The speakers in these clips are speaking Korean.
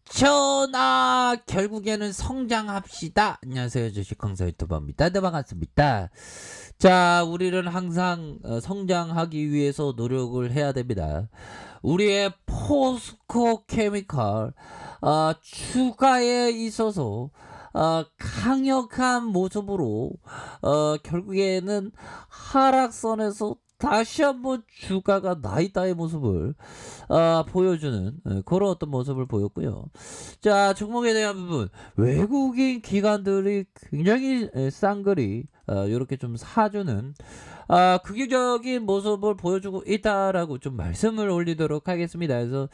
주상천하 결국에는 성장합시다. 안녕하세요, 주식강사 유튜버입니다. 네, 반갑습니다. 자, 우리는 항상 성장하기 위해서 노력을 해야 됩니다. 우리의 포스코 케미칼 주가에 있어서 강력한 모습으로 결국에는 하락선에서 다시 한번 주가가 나있다의 모습을 보여주는 그런 어떤 모습을 보였고요. 자, 종목에 대한 부분, 외국인 기관들이 굉장히 쌍그리 이렇게 좀 사주는 긍정적인 모습을 보여주고 있다라고 좀 말씀을 올리도록 하겠습니다. 그래서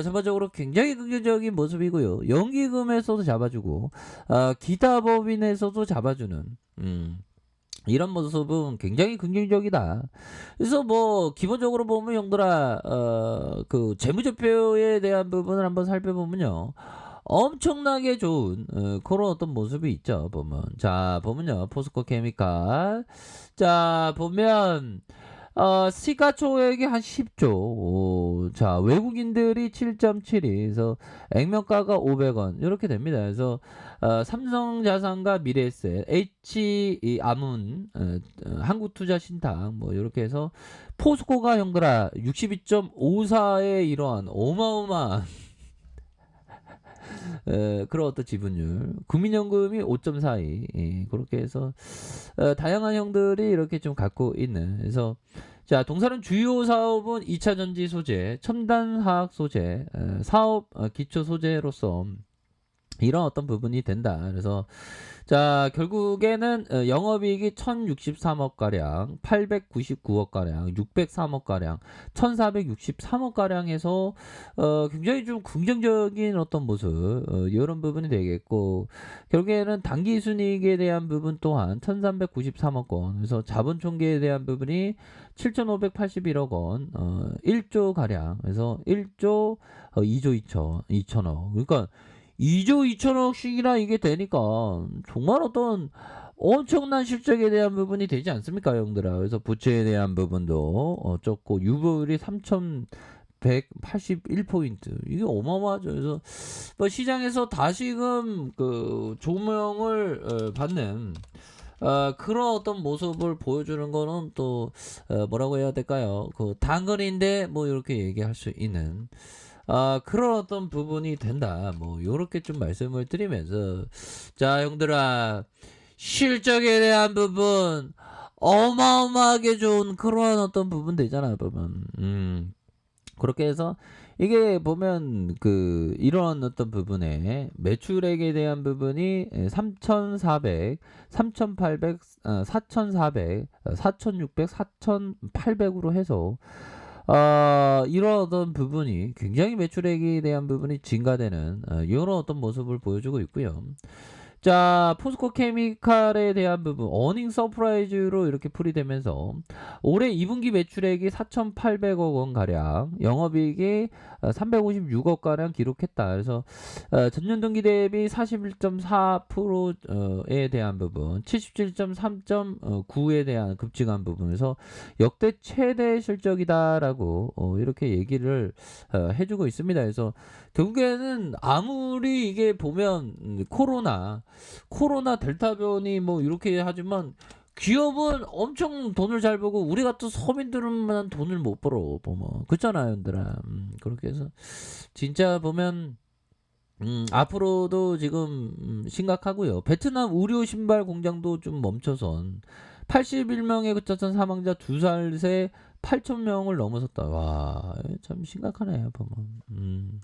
전반적으로 굉장히 긍정적인 모습이고요. 연기금에서도 잡아주고 기타 법인에서도 잡아주는 이런 모습은 굉장히 긍정적이다. 그래서 뭐 기본적으로 보면 형들아 그 재무제표에 대한 부분을 한번 살펴보면요, 엄청나게 좋은 그런 어떤 모습이 있죠. 보면 자, 보면요, 포스코 케미칼, 자 보면 시가총액이 한 10조. 자, 외국인들이 7.72. 그래서 액면가가 500원 이렇게 됩니다. 그래서 삼성자산과 미래에셋, H 한국투자신탁 뭐 이렇게 해서 포스코가 형들아 62.54의 이러한 어마어마한 그런 어떤 지분율, 국민연금이 5.42, 그렇게 해서 다양한 형들이 이렇게 좀 갖고 있는. 그래서 자, 동사는 주요 사업은 2차 전지 소재, 첨단 화학 소재, 사업 기초 소재로서 이런 어떤 부분이 된다. 그래서 자, 결국에는 영업이익이 1063억가량, 899억가량, 603억가량, 1463억가량에서 굉장히 좀 긍정적인 어떤 모습, 이런 부분이 되겠고, 결국에는 당기순이익에 대한 부분 또한 1393억원, 그래서 자본총계에 대한 부분이 7581억원, 1조가량, 그래서 1조 2조 2천억. 그러니까 2조 2천억씩이나 이게 되니까 정말 어떤 엄청난 실적에 대한 부분이 되지 않습니까, 형들아. 그래서 부채에 대한 부분도 적고 유보율이 3181포인트, 이게 어마어마하죠. 그래서 뭐 시장에서 다시금 그 조명을 받는 그런 어떤 모습을 보여주는 거는 또 뭐라고 해야 될까요? 그 당근인데 뭐 이렇게 얘기할 수 있는 그런 어떤 부분이 된다. 뭐 요렇게 좀 말씀을 드리면서, 자, 형들아, 실적에 대한 부분 어마어마하게 좋은 그런 어떤 부분 되잖아, 보면. 그렇게 해서 이게 보면 그 이런 어떤 부분에 매출액에 대한 부분이 3,400, 3,800, 4,400, 4,600, 4,800으로 해서 이런 어떤 부분이 굉장히 매출액에 대한 부분이 증가되는 이런 어떤 모습을 보여주고 있고요. 자, 포스코 케미칼에 대한 부분 어닝 서프라이즈로 이렇게 풀이되면서 올해 2분기 매출액이 4,800억 원 가량, 영업이익이 356억 가량 기록했다. 그래서 전년 동기 대비 41.4%에 대한 부분, 77.3.9에 대한 급증한 부분에서 역대 최대 실적이다라고 이렇게 얘기를 해주고 있습니다. 그래서 결국에는 아무리 이게 보면 코로나 델타 변이 뭐 이렇게 하지만 기업은 엄청 돈을 잘 벌고 우리 같은 서민들은 돈을 못 벌어 보면, 그렇잖아요, 얘들아. 그렇게 해서 진짜 보면 앞으로도 지금 심각하고요. 베트남 의료 신발 공장도 좀 멈춰선 81명에 그쳤던 사망자 2살 새 8,000명을 넘어섰다. 와, 참 심각하네요, 보면.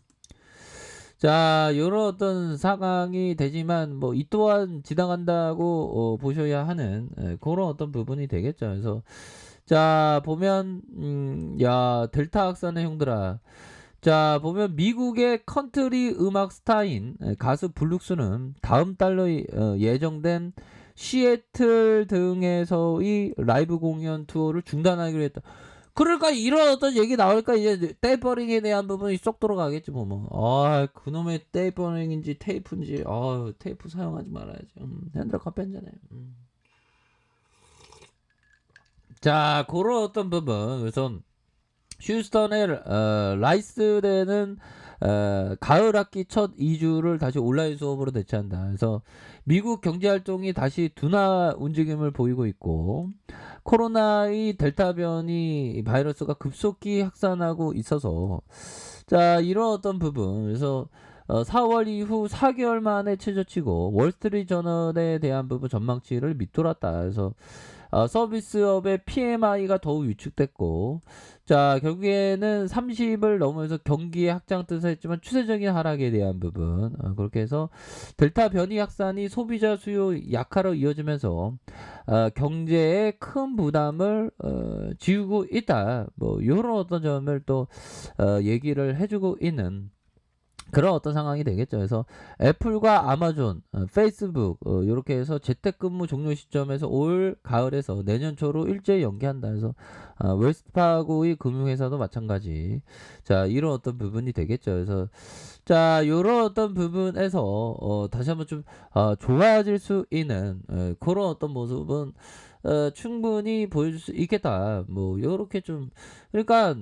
자, 요런 어떤 상황이 되지만 뭐 이 또한 지나간다고 보셔야 하는 그런 어떤 부분이 되겠죠. 그래서 자, 보면 야, 델타 확산의 형들아. 자, 보면 미국의 컨트리 음악 스타인 가수 블룩스는 다음 달로 예정된 시애틀 등에서의 라이브 공연 투어를 중단하기로 했다. 그러니까 이런 어떤 얘기 나올까, 이제 테이퍼링에 대한 부분이 쏙 들어가겠지 뭐. 그놈의 테이퍼링인지 테이프인지, 테이프 사용하지 말아야지. 핸들 커피 한잔해. 자, 그런 어떤 부분. 그래서 휴스턴의 라이스대는 가을 학기 첫 2주를 다시 온라인 수업으로 대체한다. 그래서 미국 경제 활동이 다시 둔화 움직임을 보이고 있고, 코로나의 델타 변이 바이러스가 급속히 확산하고 있어서, 자, 이런 어떤 부분. 그래서 4월 이후 4개월 만에 최저치고 월스트리트 저널에 대한 부분 전망치를 밑돌았다. 그래서 서비스업의 PMI가 더욱 위축됐고, 자, 결국에는 30을 넘어서 경기의 확장 뜻을 했지만 추세적인 하락에 대한 부분, 그렇게 해서 델타 변이 확산이 소비자 수요 약화로 이어지면서 경제에 큰 부담을 지우고 있다. 뭐 이런 어떤 점을 또 얘기를 해주고 있는 그런 어떤 상황이 되겠죠. 그래서 애플과 아마존, 페이스북 이렇게 해서 재택근무 종료 시점에서 올 가을에서 내년 초로 일제히 연기한다. 그래서 웰스파고의 금융회사도 마찬가지. 자, 이런 어떤 부분이 되겠죠. 그래서 자, 이런 어떤 부분에서 다시 한번 좀 좋아질 수 있는 그런 어떤 모습은 충분히 보여줄 수 있겠다. 뭐 요렇게 좀 그러니까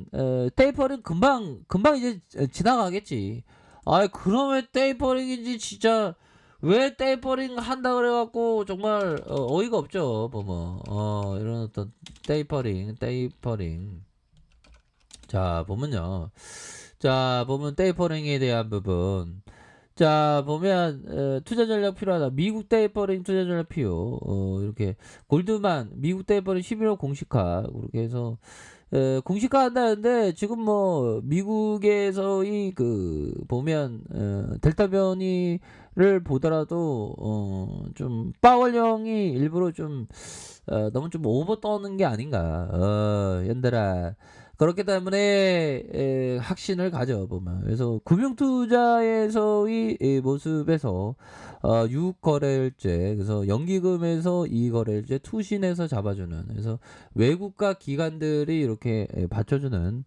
테이퍼는 금방 이제 지나가겠지. 아이 그러면 테이퍼링이지 진짜 왜 테이퍼링 한다 그래갖고 정말 어이가 없죠. 보면 이런 어떤 테이퍼링 자 보면요. 자 보면 테이퍼링에 대한 부분 자 보면 투자 전략 필요하다. 미국 테이퍼링 투자 전략 필요 이렇게 골드만 미국 테이퍼링 11월 공식화 그렇게 해서 공식화 한다는데 지금 뭐 미국에서의 그 보면 델타 변이를 보더라도 좀 파월령이 일부러 좀 너무 좀 오버 떠는 게 아닌가 연달아 그렇기 때문에 확신을 가져 보면 그래서 금융투자에서의 모습에서 유거래일제 그래서 연기금에서 이거래일제 투신에서 잡아주는 그래서 외국과 기관들이 이렇게 받쳐주는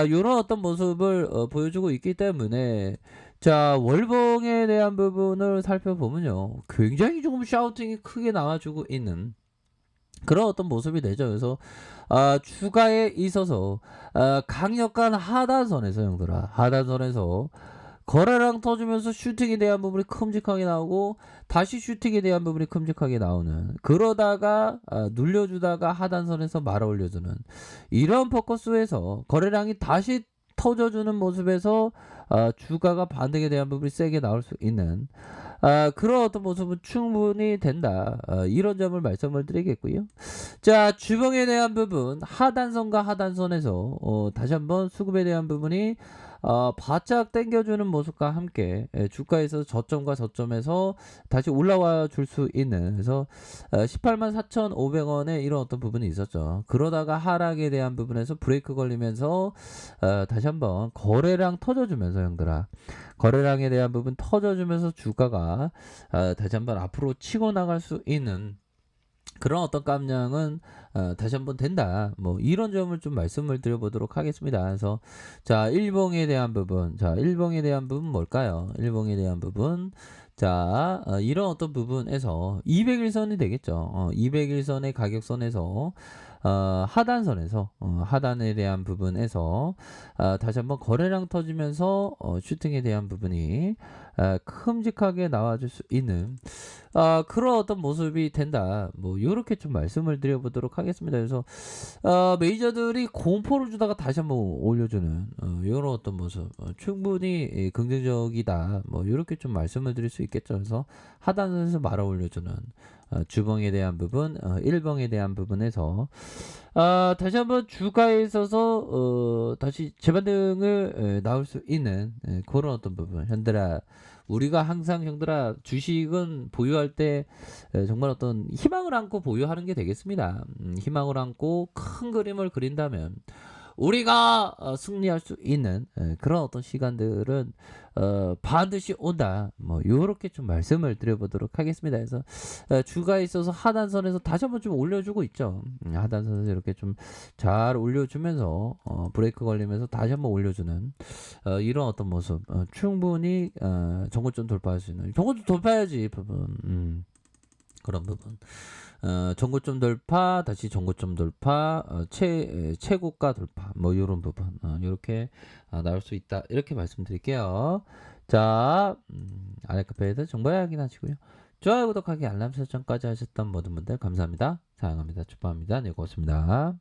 이런 어떤 모습을 보여주고 있기 때문에 자 월봉에 대한 부분을 살펴보면요 굉장히 조금 샤우팅이 크게 나와주고 있는 그런 어떤 모습이 되죠. 그래서 주가에 있어서 강력한 하단선에서 형들아 하단선에서 거래량 터지면서 슈팅에 대한 부분이 큼직하게 나오고 다시 슈팅에 대한 부분이 큼직하게 나오는 그러다가 눌려주다가 하단선에서 말아 올려주는 이런 포커스에서 거래량이 다시 터져주는 모습에서 주가가 반등에 대한 부분이 세게 나올 수 있는 그런 어떤 모습은 충분히 된다. 이런 점을 말씀을 드리겠고요. 자, 주봉에 대한 부분 하단선과 하단선에서 다시 한번 수급에 대한 부분이 바짝 당겨주는 모습과 함께 주가에서 저점과 저점에서 다시 올라와 줄 수 있는 그래서 18만 4,500원에 이런 어떤 부분이 있었죠. 그러다가 하락에 대한 부분에서 브레이크 걸리면서 다시 한번 거래량 터져주면서 형들아 거래량에 대한 부분 터져주면서 주가가 다시 한번 앞으로 치고 나갈 수 있는 그런 어떤 깜냥은 다시 한번 된다. 뭐 이런 점을 좀 말씀을 드려보도록 하겠습니다. 그래서 자 일봉에 대한 부분, 자 일봉에 대한 부분 뭘까요? 일봉에 대한 부분, 자 이런 어떤 부분에서 200일선이 되겠죠. 200일선의 가격선에서 하단선에서 하단에 대한 부분에서 다시 한번 거래량 터지면서 슈팅에 대한 부분이 큼직하게 나와줄 수 있는 그런 어떤 모습이 된다. 뭐 이렇게 좀 말씀을 드려보도록 하겠습니다. 그래서 메이저들이 공포를 주다가 다시 한번 올려주는 이런 어떤 모습 충분히 긍정적이다. 뭐 이렇게 좀 말씀을 드릴 수 있겠죠. 그래서 하단선에서 말아 올려주는 주봉에 대한 부분, 일봉에 대한 부분에서 다시 한번 주가에 있어서 다시 재반등을 나올 수 있는 그런 어떤 부분. 현들아 우리가 항상 형들아 주식은 보유할 때 정말 어떤 희망을 안고 보유하는 게 되겠습니다. 희망을 안고 큰 그림을 그린다면 우리가 승리할 수 있는 그런 어떤 시간들은 반드시 온다. 뭐 요렇게 좀 말씀을 드려보도록 하겠습니다. 그래서 주가에 있어서 하단선에서 다시 한번 좀 올려주고 있죠. 하단선에서 이렇게 좀 잘 올려주면서 브레이크 걸리면서 다시 한번 올려주는 이런 어떤 모습 충분히 정고점 돌파할 수 있는 정고점 돌파해야지 부분 그런 부분 전고점 돌파, 다시 전고점 돌파, 최고가 돌파, 뭐 요런 부분, 요렇게 나올 수 있다. 이렇게 말씀드릴게요. 자, 아랫카페에서 정보 확인하시고요. 좋아요, 구독하기, 알람 설정까지 하셨던 모든 분들 감사합니다. 사랑합니다. 축복합니다. 네, 고맙습니다.